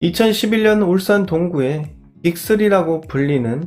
2011년 울산 동구에 빅3라고 불리는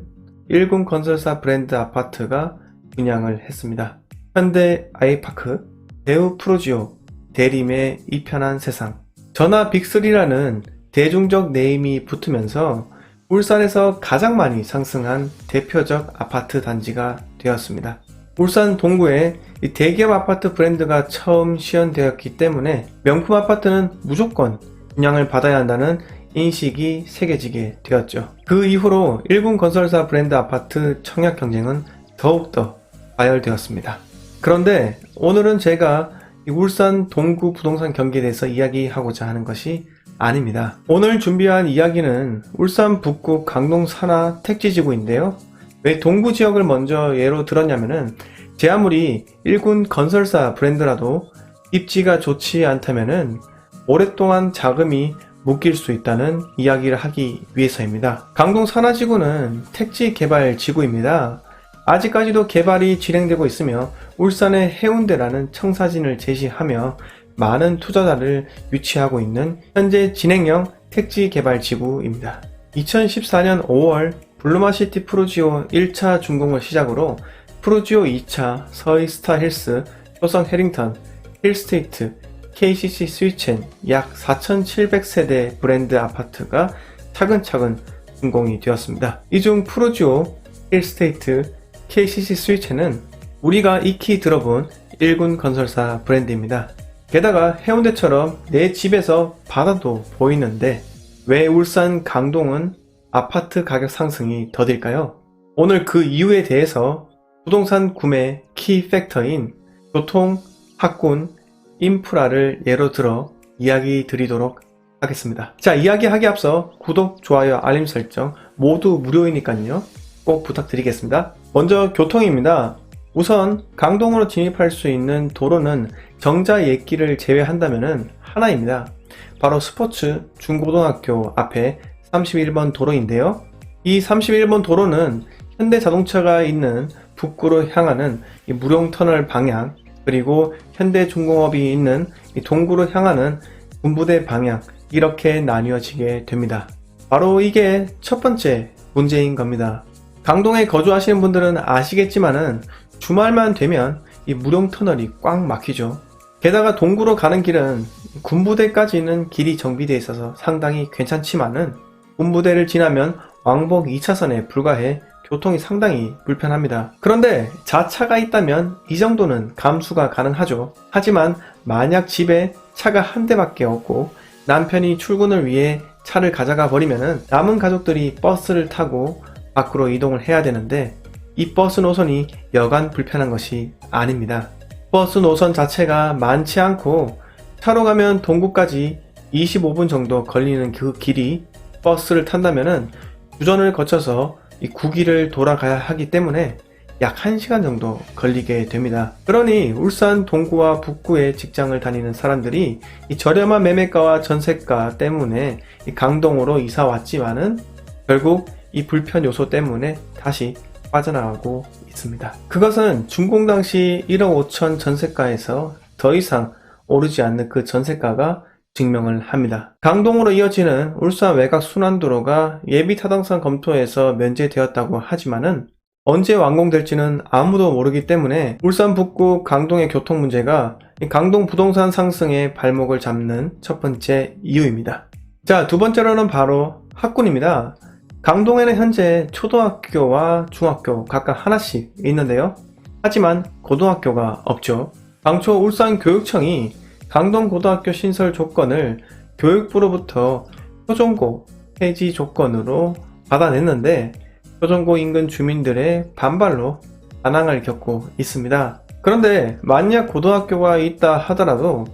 1군 건설사 브랜드 아파트가 분양을 했습니다. 현대 아이파크, 대우 프로지오, 대림의 이편한 세상. 전화 빅3라는 대중적 네임이 붙으면서 울산에서 가장 많이 상승한 대표적 아파트 단지가 되었습니다. 울산 동구에 대기업 아파트 브랜드가 처음 시연되었기 때문에 명품 아파트는 무조건 분양을 받아야 한다는 인식이 새겨지게 되었죠. 그 이후로 1군 건설사 브랜드 아파트 청약 경쟁은 더욱더 과열되었습니다. 그런데 오늘은 제가 울산 동구 부동산 경기에 대해서 이야기하고자 하는 것이 아닙니다. 오늘 준비한 이야기는 울산 북구 강동 산하 택지지구인데요. 왜 동구 지역을 먼저 예로 들었냐면은 제 아무리 1군 건설사 브랜드라도 입지가 좋지 않다면은 오랫동안 자금이 묶일 수 있다는 이야기를 하기 위해서입니다. 강동 산하지구는 택지 개발 지구입니다. 아직까지도 개발이 진행되고 있으며 울산의 해운대라는 청사진을 제시하며 많은 투자자를 유치하고 있는 현재 진행형 택지 개발 지구입니다. 2014년 5월 블루마시티 프로지오 1차 준공을 시작으로 프로지오 2차 서희 스타힐스, 효성 해링턴, 힐스테이트, KCC 스위첸 약 4,700세대 브랜드 아파트가 차근차근 준공이 되었습니다. 이 중 프로지오, 힐스테이트, KCC 스위첸은 우리가 익히 들어본 1군 건설사 브랜드입니다. 게다가 해운대처럼 내 집에서 바다도 보이는데 왜 울산 강동은 아파트 가격 상승이 더딜까요? 오늘 그 이유에 대해서 부동산 구매 키 팩터인 교통, 학군, 인프라를 예로 들어 이야기 드리도록 하겠습니다. 자, 이야기하기 앞서 구독, 좋아요, 알림 설정 모두 무료이니까요. 꼭 부탁드리겠습니다. 먼저 교통입니다. 우선 강동으로 진입할 수 있는 도로는 정자 예길을 제외한다면 하나입니다. 바로 스포츠 중고등학교 앞에 31번 도로인데요. 이 31번 도로는 현대자동차가 있는 북구로 향하는 이 무룡터널 방향, 그리고 현대중공업이 있는 이 동구로 향하는 군부대 방향, 이렇게 나뉘어지게 됩니다. 바로 이게 첫 번째 문제인 겁니다. 강동에 거주하시는 분들은 아시겠지만은 주말만 되면 이 무룡터널이 꽉 막히죠. 게다가 동구로 가는 길은 군부대까지는 길이 정비되어 있어서 상당히 괜찮지만은 군부대를 지나면 왕복 2차선에 불과해 교통이 상당히 불편합니다. 그런데 자차가 있다면 이 정도는 감수가 가능하죠. 하지만 만약 집에 차가 한 대밖에 없고 남편이 출근을 위해 차를 가져가 버리면은 남은 가족들이 버스를 타고 밖으로 이동을 해야 되는데 이 버스 노선이 여간 불편한 것이 아닙니다. 버스 노선 자체가 많지 않고 차로 가면 동구까지 25분 정도 걸리는 그 길이 버스를 탄다면은 주전을 거쳐서 이 9기를 돌아가야 하기 때문에 약 1시간 정도 걸리게 됩니다. 그러니 울산 동구와 북구에 직장을 다니는 사람들이 이 저렴한 매매가와 전세가 때문에 이 강동으로 이사 왔지만은 결국 이 불편 요소 때문에 다시 빠져나가고 있습니다. 그것은 준공 당시 1억 5천 전세가에서 더 이상 오르지 않는 그 전세가가 증명을 합니다. 강동으로 이어지는 울산 외곽 순환도로가 예비 타당성 검토에서 면제되었다고 하지만은 언제 완공될지는 아무도 모르기 때문에 울산 북구 강동의 교통 문제가 강동 부동산 상승의 발목을 잡는 첫 번째 이유입니다. 자, 두 번째로는 바로 학군입니다. 강동에는 현재 초등학교와 중학교 각각 하나씩 있는데요. 하지만 고등학교가 없죠. 당초 울산교육청이 강동고등학교 신설 조건을 교육부로부터 표준고 폐지 조건으로 받아냈는데 표준고 인근 주민들의 반발로 반항을 겪고 있습니다. 그런데 만약 고등학교가 있다 하더라도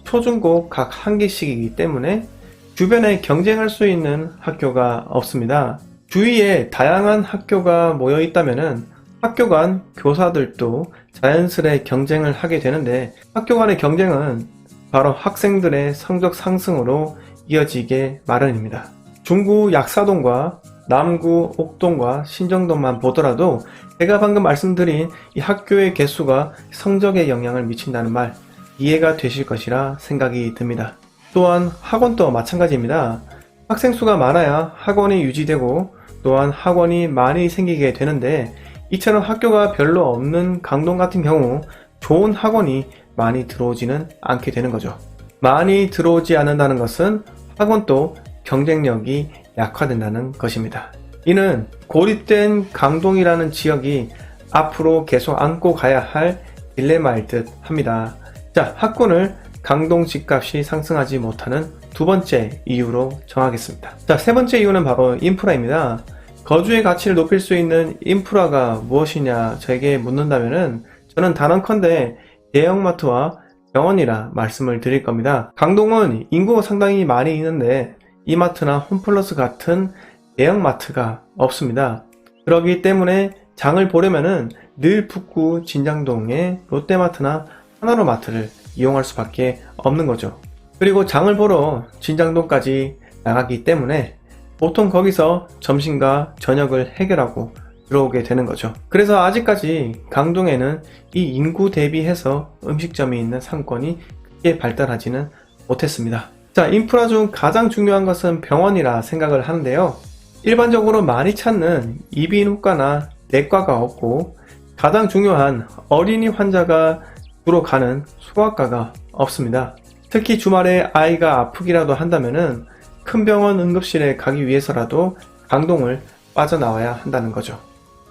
초중고 각 한 개씩이기 때문에 주변에 경쟁할 수 있는 학교가 없습니다. 주위에 다양한 학교가 모여 있다면은 학교 간 교사들도 자연스레 경쟁을 하게 되는데 학교 간의 경쟁은 바로 학생들의 성적 상승으로 이어지게 마련입니다. 중구 약사동과 남구 옥동과 신정동만 보더라도 제가 방금 말씀드린 이 학교의 개수가 성적에 영향을 미친다는 말 이해가 되실 것이라 생각이 듭니다. 또한 학원도 마찬가지입니다. 학생 수가 많아야 학원이 유지되고 또한 학원이 많이 생기게 되는데, 이처럼 학교가 별로 없는 강동 같은 경우 좋은 학원이 많이 들어오지는 않게 되는 거죠. 많이 들어오지 않는다는 것은 학원도 경쟁력이 약화된다는 것입니다. 이는 고립된 강동이라는 지역이 앞으로 계속 안고 가야 할 딜레마일 듯 합니다. 자, 학군을 강동 집값이 상승하지 못하는 두 번째 이유로 정하겠습니다. 자, 세 번째 이유는 바로 인프라입니다. 거주의 가치를 높일 수 있는 인프라가 무엇이냐 저에게 묻는다면은 저는 단언컨대 대형마트와 병원이라 말씀을 드릴 겁니다. 강동은 인구가 상당히 많이 있는데 이마트나 홈플러스 같은 대형마트가 없습니다. 그렇기 때문에 장을 보려면은 늘 북구 진장동의 롯데마트나 하나로마트를 이용할 수밖에 없는 거죠. 그리고 장을 보러 진장동까지 나가기 때문에 보통 거기서 점심과 저녁을 해결하고 들어오게 되는 거죠. 그래서 아직까지 강동에는 이 인구 대비해서 음식점이 있는 상권이 크게 발달하지는 못했습니다. 자, 인프라 중 가장 중요한 것은 병원이라 생각을 하는데요. 일반적으로 많이 찾는 이비인후과나 내과가 없고, 가장 중요한 어린이 환자가 주로 가는 소아과가 없습니다. 특히 주말에 아이가 아프기라도 한다면은 큰 병원 응급실에 가기 위해서라도 강동을 빠져나와야 한다는 거죠.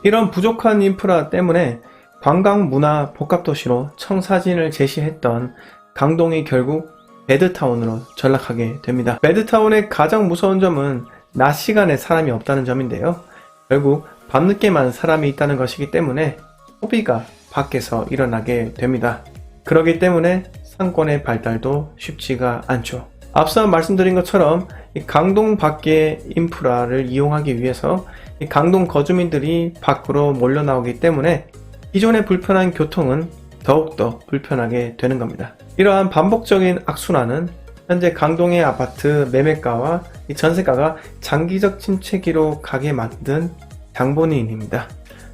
이런 부족한 인프라 때문에 관광문화 복합도시로 청사진을 제시했던 강동이 결국 배드타운으로 전락하게 됩니다. 배드타운의 가장 무서운 점은 낮 시간에 사람이 없다는 점인데요. 결국 밤늦게만 사람이 있다는 것이기 때문에 소비가 밖에서 일어나게 됩니다. 그렇기 때문에 상권의 발달도 쉽지가 않죠. 앞서 말씀드린 것처럼 이 강동 밖의 인프라를 이용하기 위해서 이 강동 거주민들이 밖으로 몰려 나오기 때문에 기존의 불편한 교통은 더욱더 불편하게 되는 겁니다. 이러한 반복적인 악순환은 현재 강동의 아파트 매매가와 이 전세가가 장기적 침체기로 가게 만든 장본인입니다.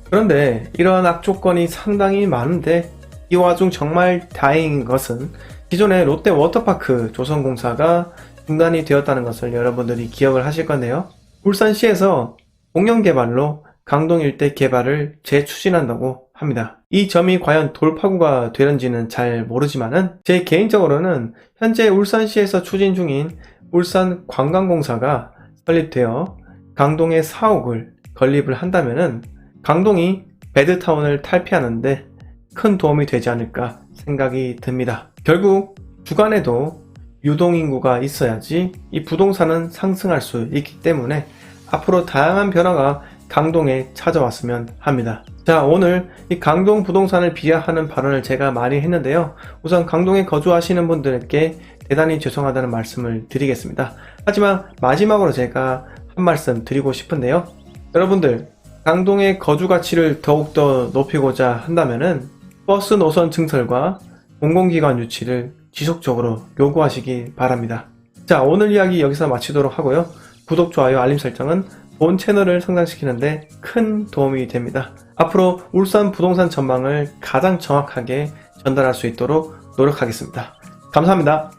그런데 이러한 악조건이 상당히 많은데 이 와중 정말 다행인 것은 기존의 롯데 워터파크 조성공사가 중단이 되었다는 것을 여러분들이 기억을 하실 건데요. 울산시에서 공영개발로 강동 일대 개발을 재추진한다고 합니다. 이 점이 과연 돌파구가 되는지는 잘 모르지만은 제 개인적으로는 현재 울산시에서 추진 중인 울산관광공사가 설립되어 강동에 4억을 건립을 한다면은 강동이 배드타운을 탈피하는데 큰 도움이 되지 않을까 생각이 듭니다. 결국 주간에도 유동인구가 있어야지 이 부동산은 상승할 수 있기 때문에 앞으로 다양한 변화가 강동에 찾아왔으면 합니다. 자, 오늘 이 강동 부동산을 비하하는 발언을 제가 많이 했는데요. 우선 강동에 거주하시는 분들께 대단히 죄송하다는 말씀을 드리겠습니다. 하지만 마지막으로 제가 한 말씀 드리고 싶은데요. 여러분들, 강동의 거주 가치를 더욱더 높이고자 한다면은 버스 노선 증설과 공공기관 유치를 지속적으로 요구하시기 바랍니다. 자, 오늘 이야기 여기서 마치도록 하고요. 구독, 좋아요, 알림 설정은 본 채널을 성장시키는데 큰 도움이 됩니다. 앞으로 울산 부동산 전망을 가장 정확하게 전달할 수 있도록 노력하겠습니다. 감사합니다.